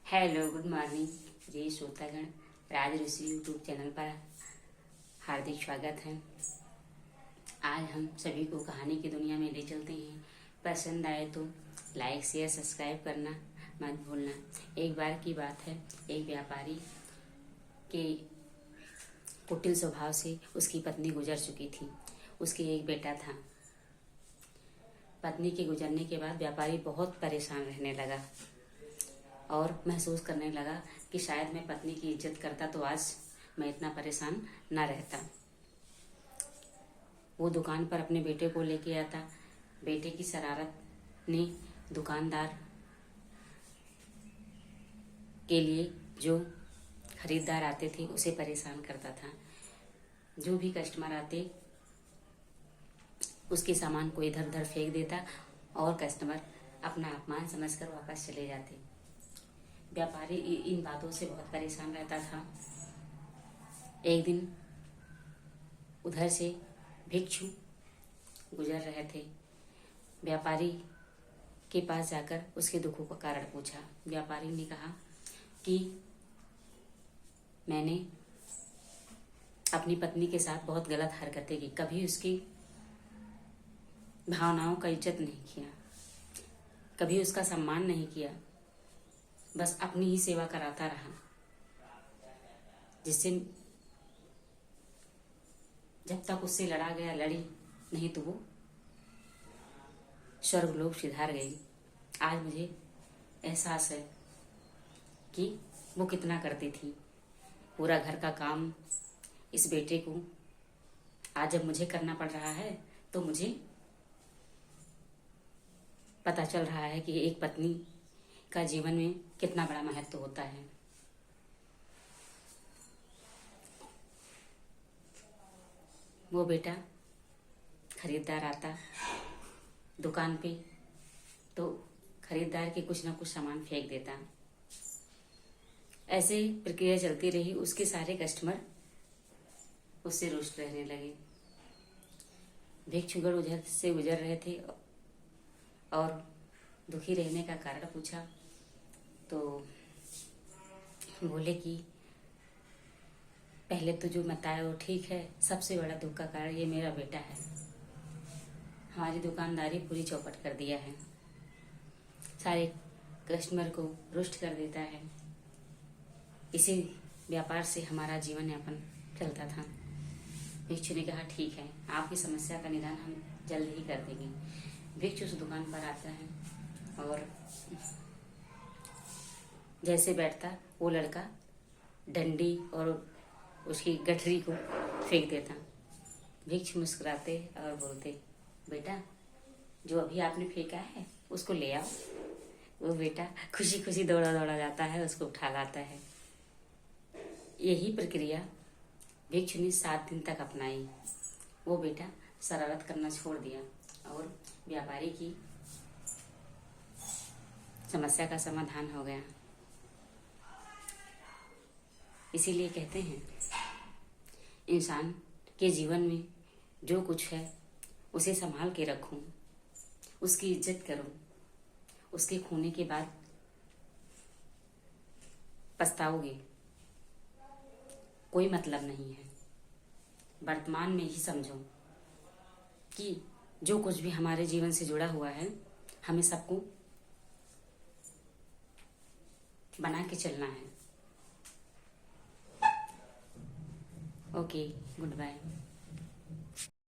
Hello, good morning जी श्रोतागण। राज ऋषि YouTube channel पर हार्दिक स्वागत है। आज हम सभी को कहानी की दुनिया में ले चलते हैं। पसंद आए तो लाइक शेयर सब्सक्राइब करना मत भूलना। एक बार की बात है, एक व्यापारी के कुटिल स्वभाव से उसकी पत्नी गुजर चुकी थी। उसके एक बेटा था। पत्नी के गुजरने के बाद व्यापारी बहुत परेशान रहने लगा और महसूस करने लगा कि शायद मैं पत्नी की इज्जत करता तो आज मैं इतना परेशान ना रहता। वो दुकान पर अपने बेटे को लेके आता। बेटे की शरारत ने दुकानदार के लिए जो खरीदार आते थे उसे परेशान करता था। जो भी कस्टमर आते उसके सामान को इधर उधर फेंक देता और कस्टमर अपना अपमान समझकर वापस चले जाते। व्यापारी इन बातों से बहुत परेशान रहता था। एक दिन उधर से भिक्षु गुजर रहे थे। व्यापारी के पास जाकर उसके दुखों का कारण पूछा। व्यापारी ने कहा कि मैंने अपनी पत्नी के साथ बहुत गलत हरकतें की, कभी उसकी भावनाओं का इज्जत नहीं किया, कभी उसका सम्मान नहीं किया, बस अपनी ही सेवा कराता रहा, जिससे जब तक उससे लड़ा गया लड़ी, नहीं तो वो स्वर्गलोक सिधार गई। आज मुझे एहसास है कि वो कितना करती थी। पूरा घर का काम इस बेटे को आज जब मुझे करना पड़ रहा है तो मुझे पता चल रहा है कि एक पत्नी का जीवन में कितना बड़ा महत्व होता है। वो बेटा खरीदार आता दुकान पे तो खरीदार के कुछ ना कुछ सामान फेंक देता। ऐसे प्रक्रिया चलती रही। उसके सारे कस्टमर उससे रुष्ट रहने लगे। भिक्षुगण उधर से गुजर रहे थे और दुखी रहने का कारण पूछा तो बोले कि पहले तो जो बताया वो ठीक है, सबसे बड़ा दुख का कारण ये मेरा बेटा है। हमारी दुकानदारी पूरी चौपट कर दिया है, सारे कस्टमर को रुष्ट कर देता है। इसी व्यापार से हमारा जीवन यापन चलता था। भिक्षु ने कहा ठीक है, आपकी समस्या का निदान हम जल्द ही कर देंगे। भिक्षु उस दुकान पर आता है और जैसे बैठता वो लड़का डंडी और उसकी गठरी को फेंक देता। भिक्षु मुस्कुराते और बोलते, बेटा जो अभी आपने फेंका है उसको ले आओ। वो बेटा खुशी खुशी दौड़ा दौड़ा जाता है, उसको उठा लाता है। यही प्रक्रिया भिक्षु ने 7 दिन तक अपनाई। वो बेटा शरारत करना छोड़ दिया और व्यापारी की समस्या का समाधान हो गया। इसीलिए कहते हैं इंसान के जीवन में जो कुछ है उसे संभाल के रखो, उसकी इज्जत करो। उसके खोने के बाद पछताओगे, कोई मतलब नहीं है। वर्तमान में ही समझो कि जो कुछ भी हमारे जीवन से जुड़ा हुआ है हमें सबको बना के चलना है। Okay, good bye.